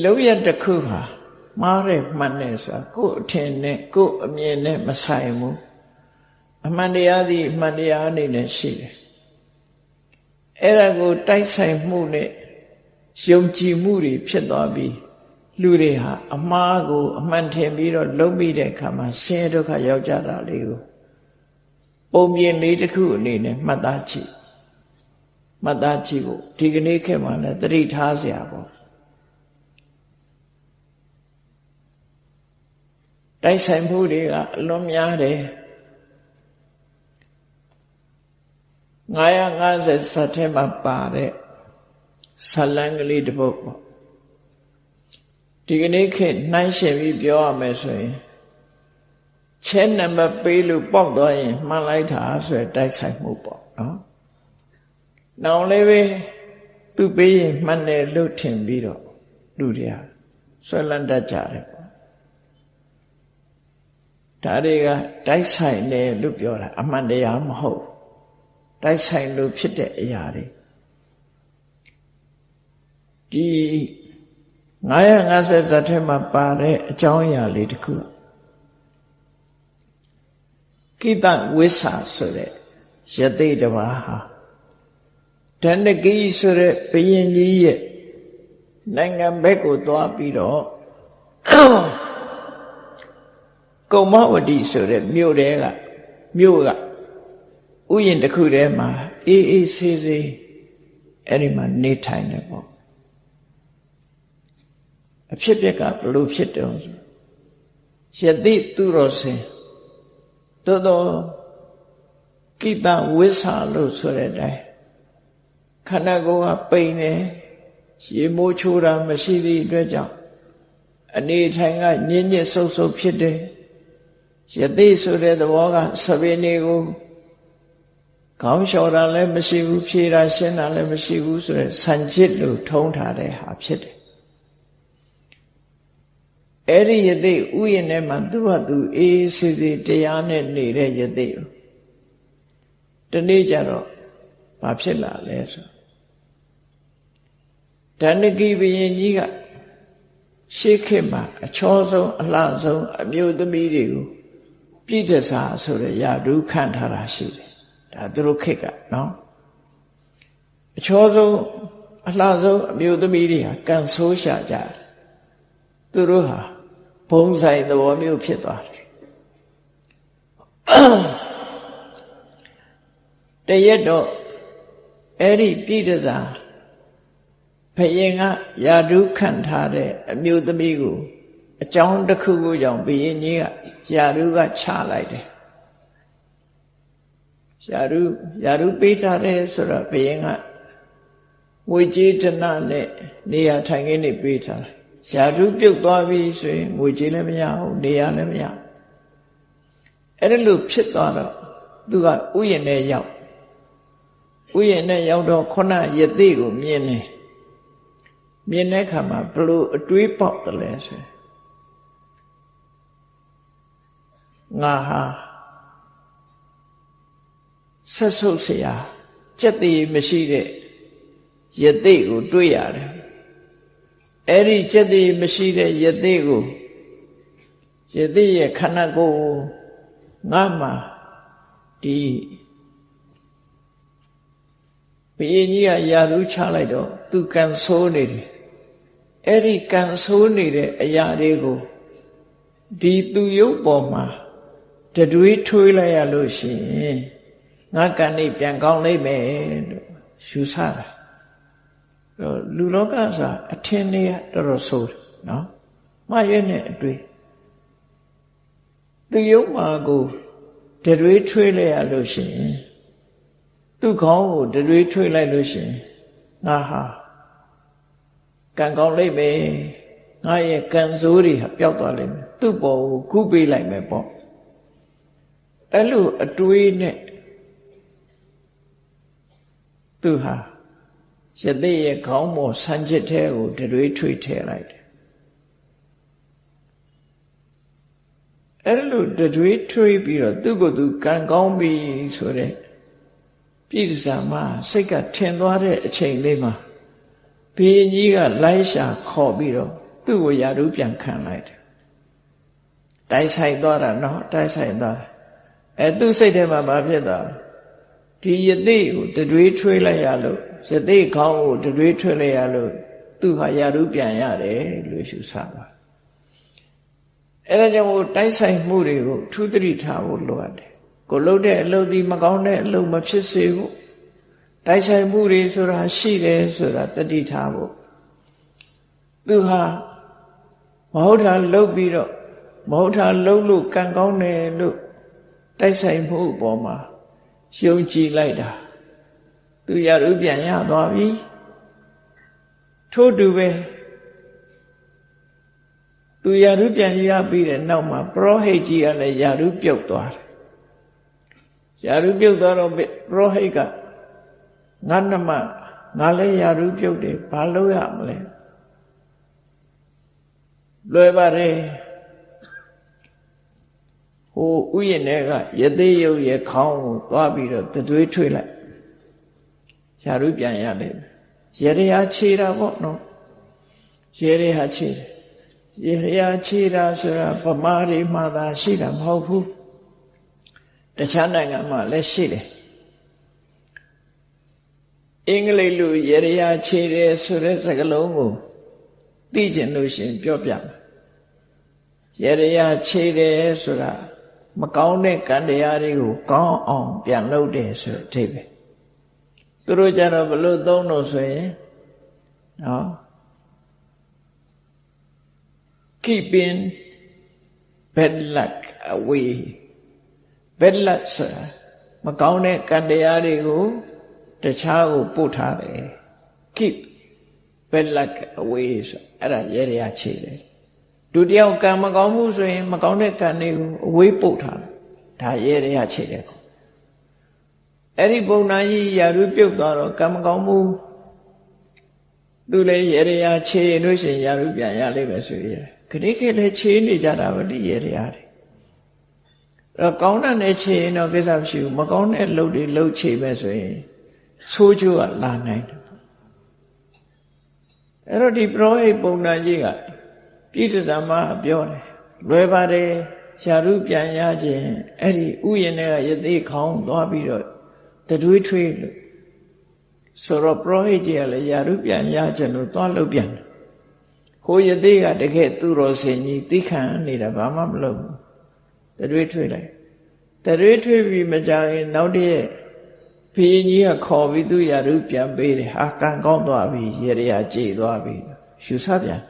လုံးရတစ်ခုဟာမှားတယ်မှန်တယ်ဆိုတာကိုယ်အထင်နဲ့ကိုယ်အမြင်နဲ့မဆိုင်ဘူးအမှန်တရားသည်အမှန်တရားအနေနဲ့ရှိတယ်အဲ့ဒါကိုတိုက်ဆိုင်မှုနဲ့ယုံကြည်မှုတွေဖြစ်သွားပြီးလူတွေဟာအမှားကိုအမှန်ထင်ပြီးတော့လုံးပြီးတဲ့အခါမှာဆင်းရဲဒုက္ခရောက်ကြတာလေးကိုပုံပြင်လေးတစ်ခုအနေနဲ့မှတ်သားကြည့်ဖို့ဒီကနေ့ခေတ်မှာလည်းသတိထားစရာပေါ့တိုက်ဆိုင်မှုတွေကအလွန်များတယ်950ဇတ်ထဲမှာပါတဲ့ဇလံကလေးတစ်ပုဒ်ပေါ့ဒီကနေ့ခေတ်နှိုင်းရှင်ပြီးပြောရမယ်ဆိုရင်ချဲနံပါတ်ပေးလို့ပေါက်သွားရင်မှန်လိုက်တာဆိုရယ်တိုက်ဆိုင်မှုပေါ့နော်။နောင်လေးပဲသူပေးရင်မှန်တယ်လို့ထင်ပြီးတော့လူတွေကဆွဲလန်းတတ်ကြတယ်ပေါ့။ဒါတွေကတိုက်ဆိုင်တယ်လို့ပြောတာအမှန်တရားမဟုတ်တိုက်ဆိုင်လို့ဖြစ်တဲ့အရာတွေဒီ950ဇတ်ထဲမှာပါတဲ့အကြောင်းအရာလေးတစ်ခုကိတဝိဆာဆိုတဲ့ယသိတစ်ပါးဟာဒန္တကီဆိုတဲ့ဘုရင်ကြီးရဲ့နိုင်ငံဘက်ကိုသွားပြီးတော့ကုမ္မဝတီဆိုတဲ့မြို့ကဥယျာဉ်တစ်ခုထဲမှာအေးအေးဆေးဆေးအဲ့ဒီမှာနေထိုင်တယ်ပေါ့အဖြစ်ပြက်ကဘလို့ဖြစ်တယ်ယသိသူတော်စင်သို့သောကိတဝိဆာလို့ဆိုတဲ့အတိုင်းခန္ဓာကိုယ်ကပိန်နေရေမိုးချိုးတာမရှိသည့်အတွက်ကြောင့်အနေထိုင်ကညစ်ညစ်ဆုပ်ဆုပ်ဖြစ်တယ်ယသိဆိုတဲ့သဘောကသဗ္ဗေနေကိုခေါင်းလျှော်တာလည်းမရှိဘူးဖြေတာရှင်းတာလည်းမရှိဘူးဆိုတဲ့ဆံချစ်လို့ထုံးထားတဲ့ဟာဖြစ်တယ်အဲ့ဒီယသိဥယျာဉ်ထဲမှာသူ့ဟာသူအေးဆေးဆေးတရားနဲ့နေတဲ့ယသိတနေ့ကျတော့ဘာဖြစ်လာလဲဆိုဒန္တကီဘုရင်ကြီးကရှေးခေတ်မှာအချောဆုံးအလှဆုံးအမျိုးသမီးတွေကိုပြည့်တစားဆိုတဲ့ယာတုခန့်ထားတာရှိတယ်ဒါသူတို့ခေတ်ကနော်အချောဆုံးအလှဆုံးအမျိုးသမီးတွေဟာကံဆိုးရှာကြတယ်သူတို့ဟာဘုံဆိုင်သဘောမျိုးဖြစ်သွားတယ်တရက်တော့အဲ့ဒီပြည့်တစားဘုရင်ကယာတုခန့်ထားတဲ့အမျိုးသမီးကိုအကြောင်းတစ်ခုခုကြောင့်ဘုရင်ကြီးကယာတုကချလိုက်တယ်ယာတုပေးထားတယ်ဆိုတော့ဘုရင်ကငွေကြေးဒဏနဲ့နေရာထိုင်ခင်းတွေပေးထားတယ်ယာတုပြုတ်သွားပြီဆိုရင်ငွေကြေးလည်းမရဘူးနေရာလည်းမရအဲ့ဒါလို့ဖြစ်သွားတော့သူကဥယျာဉ်ထဲရောက်တော့ခုနယသိကိုမြင်တဲ့အခါမှာဘလို့အတွေးပေါက်တယ်လဲဆိုငါဟာဆက်ဆုပ်เสียကြက်တည်မရှိတဲ့ယသိကိုတွေ့ရတယ်အဲ့ဒီကြက်တည်မရှိတဲ့ယသိကိုယသိရဲ့ခန္ဓာကိုယ်ငါမှာဒီဘုရင်ကြီးကယာရုချလိုက်တော့သူကံဆိုးနေတယ်အဲ့ဒီကံဆိုးနေတဲ့အရာတွေကိုဒီသူရုပ်ပေါ်မှာတတွေးထွေးလိုက်ရလို့ရှိရင်ငါကံနေပြန်ကောင်းလိမ့်မယ်လို့ယူဆတာလူလောကဆိုတာအထင်တွေကတော်တော်ဆိုးတယ်နော်မှားရွေးနဲ့အတွေ့သူရုပ်မှာကိုတတွေးထွေးလိုက်ရလို့ရှိရင်သူ့ခေါင်းကိုတတွေးထွေးလိုက်လို့ရှိရင်ငါဟာကံကောင်းလိမ့်မယ်ငါရဲ့ကံဆိုးတွေဟာပျောက်သွားလိမ့်မယ်သူ့ပေါ်ကိုကုပေးလိုက်မယ်ပေါ့အဲ့လိုအတွေးနဲ့သူဟာယသိရဲ့ခေါင်းပေါ်ဆံချစ်ထဲကိုတတွေးထွေးထည့်လိုက်တယ်အဲ့လိုတတွေးထွေးပြီးတော့သူ့ကိုယ်သူကံကောင်းပြီဆိုတဲ့ပြည့်စုံမှစိတ်ကထင်သွားတဲ့အချိန်လေးမှာဘုရင်ကြီးကလိုက်ရှာခေါ်ပြီးတော့ သူ့ကိုယာရုပြန်ခံလိုက်တယ်တိုက်ဆိုင်သွားတာနော်တိုက်ဆိုင်သွားသူ့စိတ်ထဲမှာဘာဖြစ်သွားဒီယသိကိုတတွေးထွေးလိုက်ရလို့ယသိခေါင်းကိုတတွေးထွေးလိုက်ရလို့သူဟာယာရုပြန်ရတယ်လို့ရှုဆပါအဲဒါကြောင့်တိုက်ဆိုင်မှုတွေကိုထူးသတိထားဖို့လိုအပ်တယ်ကိုလှုပ်တဲ့အလုပ်ဒီမကောင်းတဲ့အလုပ်မဖြစ်စေဘူးတိုက်ဆိုင်မှုတွေဆိုတာရှိတယ်ဆိုတာတတိထားဖို့သူဟာမဟုတ်တာလှုပ်ပြီးတော့မဟုတ်တာလှုပ်လို့ကံကောင်းတယ်လို့တိုက်ဆိုင်မှုအပေါ်မှာယုံကြည်လိုက်တာသူရရုပြန်ရသွားပြီထို့တူပဲသူရရုပြန်ရပြီးတဲ့နောက်မှာပရောဟိတ်ကြီးကလည်းရရုပြုတ်သွားတယ်ရရုပြုတ်သွားတော့ပရောဟိတ်ကငါနှမငါလည်းရရုပြုတ်တယ်ဘာလုပ်ရမလဲလွယ်ပါတယ်ဟိုဥယျာဉ်ထဲကယသိယုတ်ရဲ့ခေါင်းကိုသွားပြီးတော့တတွေးထွေးလိုက်ရရုပြန်ရလိမ့်မယ်ရေရဟာခြေတာပေါ့နော်ရေရဟာခြေတယ်ရေရဟာခြေတာဆိုတာဗမာတွေမှသာရှိတာမဟုတ်ဘူးတခြားနိုင်ငံမှာလည်းရှိတယ်အင်္ဂလိပ်လိုရေရဟာခြေတယ်ဆိုတဲ့စကားလုံးကိုသိကျင်လို့ရှင်ပြောပြမယ်ရေရဟာခြေတယ်ဆိုတာမကောင်းတဲ့ကံတရားတွေကိုကောင်းအောင်ပြန်လုပ်တယ်ဆိုတဲ့အဓိပ္ပာယ်သူတို့ကြတော့ဘလို့သုံးလို့ဆိုရင်နော် keeping bad luck away bad luck ဆိုတာမကောင်းတဲ့ကံတရားတွေကိုတခြားကိုပို့ထားတယ် keep bad luck away ဆိုအဲ့ဒါရေရချေတယ်ဒုတိယကံမကောင်းမှုဆိုရင်မကောင်းတဲ့ကံတွေကိုအဝေးပို့ထားတယ်ဒါရေရချေတယ်အဲ့ဒီပုံနာကြီးယာရုပြုတ်သွားတော့ကံမကောင်းမှုသူလည်းရေရချေလို့ရှိရင်ယာရုပြန်ရလိမ့်မယ်ဆိုရယ်ခဏခေတ်လည်းချေနေကြတာပဲဒီရေရတွေအဲ့တော့ကောင်းတဲ့နဲ့ချေရင်တော့ကိစ္စမရှိဘူးမကောင်းတဲ့လှုပ်တွေလှုပ်ချေပဲဆိုရင်ဆိုးကျိုးကလာနိုင်တယ်အဲ့တော့ဒီပရောဟိတ်ပုံနာကြီးကပြည်တသမပြောတယ်လွယ်ပါတယ်ယာရုပြန်ရခြင်းအဲ့ဒီဥယျာဉ်ထဲကယသိခေါင်းသွားပြီးတော့တတွေးထွေးလို့ဆိုတော့ပရောဟိတ်ကြီးကလည်းယာရုပြန်ရခြင်းလို့သွားလုပ်ပြန်တယ်ဟိုယသိကတကယ်သူတော်စင်ကြီးသိခံနေတာဘာမှမလုပ်ဘူးတတွေးထွေးလိုက်တတွေးထွေးပြီးမကြရင်နောက်တည့်ဘုရင်ကြီးကခေါ်ပြီးသူယာရုပြန်ပေးတယ်ဟာကံကောင်းသွားပြီရေရကြည်သွားပြီရှုဆပြန်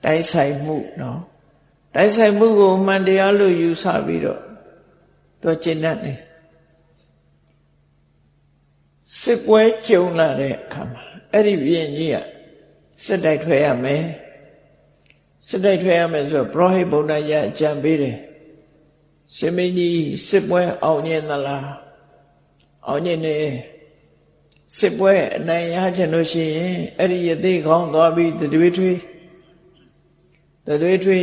တိုက်ဆိုင်မှုနော်တိုက်ဆိုင်မှုကိုမှန်တရားလို့ယူဆပြီးတော့သူကျင့်တတ်နေစစ်ပွဲကြုံလာတဲ့အခါမှာအဲ့ဒီဘုရင်ကြီးကစစ်တိုက်ထွက်ရမယ်စစ်တိုက်ထွက်ရမယ်ဆိုတော့ပရောဟိတ်ဗုဒ္ဓရအကြံပေးတယ်ရှင်မင်းကြီးစစ်ပွဲအောင်မြင်သလားအောင်မြင်နေစစ်ပွဲအနိုင်ရချင်လို့ရှိရင်အဲ့ဒီယသိခေါင်းသွားပြီးတတွေးထွေး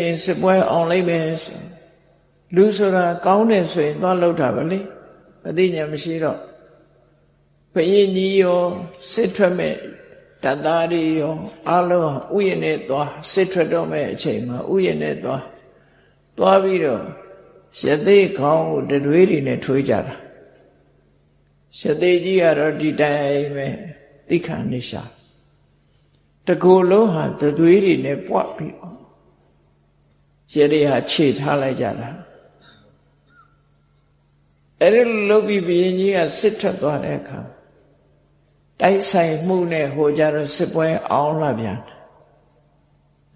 ရင်စစ်ပွဲအောင်လိုက်မယ်လူဆိုတာကောင်းတယ်ဆိုရင်သွားလှုပ်တာပဲလေအသိဉာဏ်မရှိတော့ဘုရင်ကြီးရောစစ်ထွက်မဲ့တတ်သားတွေရောအလုံးဥယျာဉ်နဲ့သွားစစ်ထွက်တော့မဲ့အချိန်မှာဥယျာဉ်နဲ့သွားပြီးတော့ယသိခေါင်းကိုတတွေးတွေနဲ့ထွေးကြတာယသိကြီးကတော့ဒီတိုင်းပဲသိခံနေရှာတကူလုံးဟာတတွေးတွေနဲ့ပွက်ပြီးရေတွေဟာခြေထားလိုက်ကြတာအဲ့ဒီလုတ်ပြီးဘုရင်ကြီးကစစ်ထွက်သွားတဲ့အခါတိုက်ဆိုင်မှုနဲ့ဟိုကြတော့စစ်ပွဲအောင်လာပြန်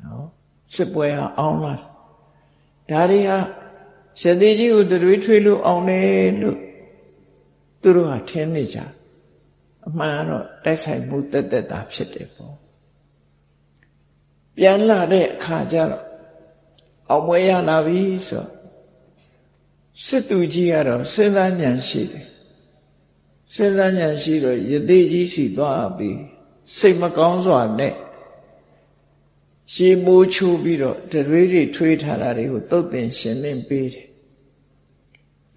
နော်စစ်ပွဲဟာအောင်လာဒါတွေဟာယသိကြီးကိုတွေးထွေးလို့အောင်တယ်လို့သူတို့ဟာထင်နေကြအမှန်တော့တိုက်ဆိုင်မှုတက်တက်တာဖြစ်တယ်ပေါ့ပြန်လာတဲ့အခါကျတော့အောင်ပွဲရလာပြီဆိုစစ်သူကြီးကတော့စဉ်းစားဉာဏ်ရှိတယ်စဉ်းစားဉာဏ်ရှိတော့ယသိကြီးစီသွားပြီးစိတ်မကောင်းစွာနဲ့ရှေးမိုးချိုးပြီးတော့တတွေးတွေထွေးထားတာတွေကိုသုတ်သင်ရှင်းလင်းပေးတယ်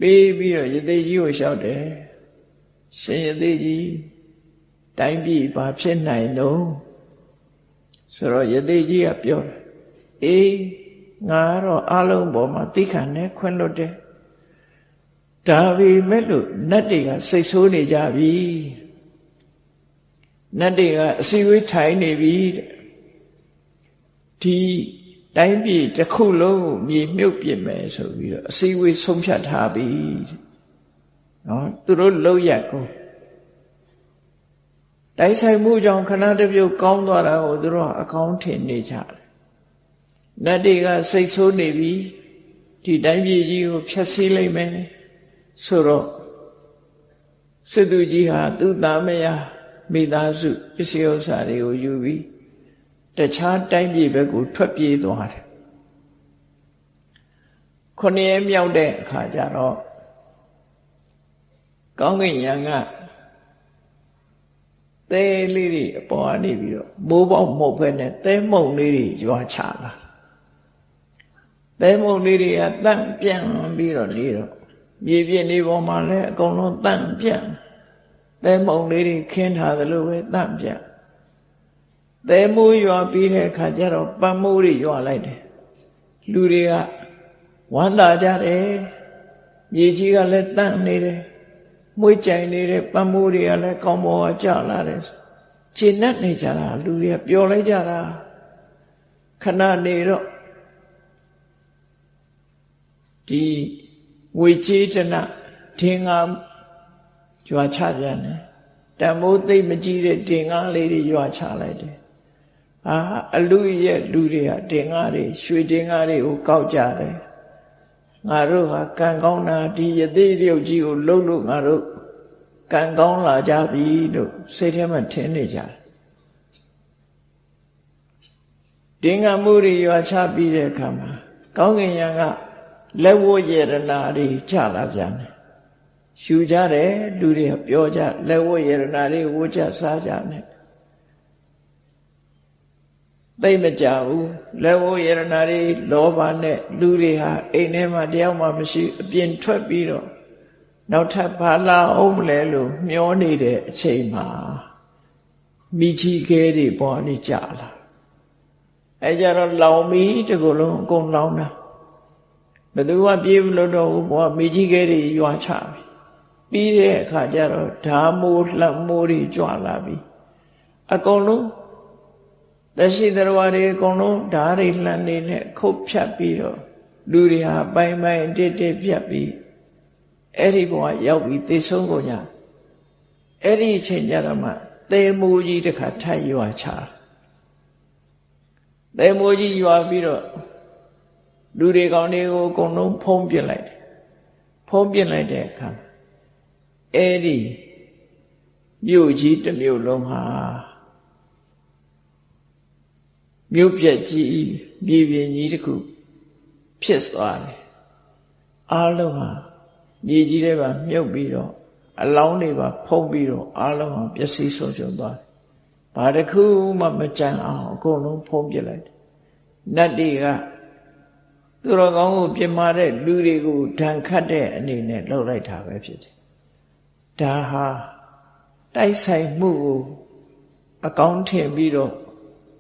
ပေးပြီးတော့ယသိကြီးကိုလျှောက်တယ်ရှင်ယသိကြီးတိုင်းပြည်ဘာဖြစ်နိုင်တော့ဆိုတော့ယသိကြီးကပြောတယ် အေးငါတော့အလုံးပေါ်မှာသိခံနဲ့ခွင့်လွတ်တယ်ဒါပေမဲ့လို့နတ်တွေကစိတ်ဆိုးနေကြပြီနတ်တွေကအစီဝေးထိုင်နေပြီဒီတိုင်းပြည်တစ်ခုလုံးကိုမြေမြုပ်ပြစ်မယ်ဆိုပြီးတော့အစီဝေးဆုံးဖြတ်ထားပြီနော်သူတို့လောက်ရက်ကိုတိုက်ဆိုင်မှုကြောင့်ခဏတစ်ပြုတ်ကောင်းသွားတာကိုသူတို့အကောင်းထင်နေကြတယ်နတ်တွေကစိတ်ဆိုးနေပြီဒီတိုင်းပြည်ကြီးကိုဖျက်ဆီးလိုက်မယ်ဆိုတော့စစ်သူကြီးဟာသူ့သားမယားမိသားစုပစ္စည်းဥစ္စာတွေကိုယူပြီးတခြားတိုင်းပြည်ဘက်ကိုထွက်ပြေးသွားတယ်ခုနှစ်ရက်မြောက်တဲ့အခါကျတော့ကောင်းကင်ယံကသဲလေးတွေအပေါ်ကနေပြီးတော့မိုးပေါက်မဟုတ်ဘဲနဲ့သဲမုံလေးတွေရွာချလာသဲမုံလေးတွေကတန့်ပြန့်ပြီးတော့နေတော့မြေပြင်နေပေါ်မှာလည်းအကုန်လုံးတန့်ပြန့်သဲမုံလေးတွေခင်းထားသလိုပဲတန့်ပြန့်သဲမိုးရွာပြီးတဲ့အခါကျတော့ပန်းမိုးတွေရွာလိုက်တယ်လူတွေကဝမ်းသာကြတယ်မြေကြီးကလည်းတန့်နေတယ်မွေးကြိုင်နေတဲ့ပန်းမိုးတွေကလည်းကောင်းပေါ်ကကျလာတယ်ခြေနဲ့နေကြတာလူတွေကပျော်လိုက်ကြတာခဏနေတော့ဒီငွေကြေးတနဒင်္ဂါရွာချပြန်တယ်တမိုးသိမ့်မကြည့်တဲ့ဒင်္ဂါလေးတွေရွာချလိုက်တယ်အလူရဲ့လူတွေကဒင်္ဂါတွေရွှေဒင်္ဂါတွေကိုကောက်ကြတယ်ငါတို့ဟာကံကောင်းတာဒီယသိရုပ်ကြီးကိုလှုပ်လို့ငါတို့ကံကောင်းလာကြပြီလို့စိတ်ထဲမှာထင်နေကြတယ်ဒင်္ဂါမှုတွေရွာချပြီးတဲ့အခါမှာကောင်းကင်ယံကလက်ဝတ်ရတနာတွေချလာပြန်တယ်ရှူကြတယ်လူတွေပြောကြလက်ဝတ်ရတနာတွေဝတ်ကြစားကြတယ်သိမကြဘူးလက်ဝတ်ရတနာတွေလောဘနဲ့လူတွေဟာအိမ်ထဲမှာတယောက်မှမရှိအပြင်ထွက်ပြီးတော့နောက်ထပ်ဘာလာအောင်မလဲလို့မျောနေတဲ့အချိန်မှာမိချီခဲတွေပေါ်နေကြလာအဲကြတော့လောင်ပြီးတကူလုံးအကုန်လောင်တာဘယ်သူမှပြေးမလို့တော့ဘူးဘောမိကြီးကဲတွေရွာချပြီပြီးတဲ့အခါကျတော့ဓာမိုးလှမိုးတွေကြွလာပြီအကုန်လုံးတရှိသရဝါတွေအကုန်လုံးဓာတွေလှနေနဲ့ခုတ်ဖြတ်ပြီးတော့လူတွေဟာပိုင်းပိုင်းတစ်တစ်ဖြတ်ပြီးအဲ့ဒီဘဝရောက်ပြီးသိဆုံးကုန်ကြအဲ့ဒီအချိန်ကျတော့မှသဲမိုးကြီးတစ်ခါထပ်ရွာချသဲမိုးကြီးရွာပြီးတော့လူတွေကောင်းတွေကိုအကုန်လုံးဖုံးပြစ်လိုက်တယ်ဖုံးပြစ်လိုက်တဲ့အခါအဲ့ဒီမြို့ကြီးတစ်မြို့လုံးဟာမြို့ပြက်ကြီးပြည်ပြင်းကြီးတစ်ခုဖြစ်သွားတယ်အားလုံးဟာမြေကြီးထဲမှာမြုပ်ပြီးတော့အလောင်းတွေပါဖုံးပြီးတော့အားလုံးဟာပျက်စီးဆုံးရှုံးသွားတယ်ဘာတစ်ခုမှမကြံအောင်အကုန်လုံးဖုံးပြစ်လိုက်တယ်နတ်တွေကသူတော်ကောင်းကိုပြမာတဲ့လူတွေကိုဒဏ်ခတ်တဲ့အနေနဲ့လှုပ်လိုက်တာပဲဖြစ်တယ်ဒါဟာတိုက်ဆိုင်မှုကိုအကောင်းထင်ပြီးတော့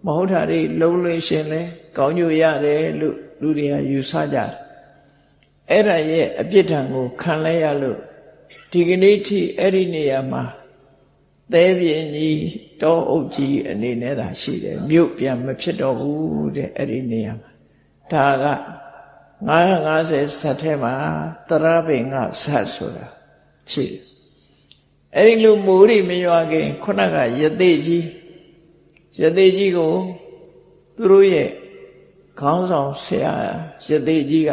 မဟုတ်တာတွေလုံးလို့ရှင်လဲကောင်းကျိုးရတယ်လို့လူတွေကယူဆကြတယ်အဲ့ဒါရဲ့အပြစ်ဒဏ်ကိုခံလဲရလို့ဒီကနေ့ထိအဲ့ဒီနေရာမှာသဲပြင်းကြီးတောအုပ်ကြီးအနေနဲ့သာရှိတယ်မြို့ပြန်မဖြစ်တော့ဘူးတဲ့အဲ့ဒီနေရာမှာဒါက950ဇတ်ထဲမှာတရပိင္ကဇတ်ဆိုတာရှိတယ်အဲ့ဒီလိုမိုးတွေမရွာခင်ခုနကယသိကြီးကိုသူတို့ရဲ့ခေါင်းဆောင်ဆရာယသိကြီးက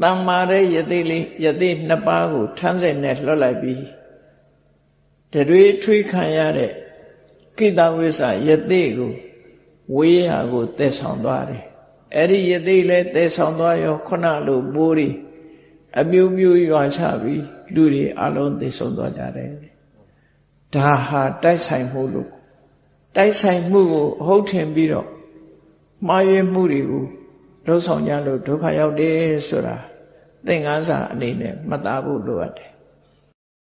တမ္မာတဲ့ယသိနှစ်ပါးကိုထမ်းစင်နဲ့လွှတ်လိုက်ပြီးတတွေထွေးခံရတဲ့ကိတဝိသယသိကိုဝေးရာကိုတည်ဆောင်သွားတယ်အဲ့ဒီယသိလည်းတည်ဆောင်သွားရောခုနလိုမိုးတွေအမျိုးမျိုးရွာချပြီးလူတွေအလုံးသိဆုံးသွားကြတယ်ဒါဟာတိုက်ဆိုင်မှုလို့တိုက်ဆိုင်မှုကိုဟုတ်ထင်ပြီးတော့မှားယွင်းမှုတွေကိုလှုပ်ဆောင်ကြလို့ဒုက္ခရောက်တယ်ဆိုတာသင်္ကန်းစာအနေနဲ့မှတ်သားဖို့လိုအပ်တယ်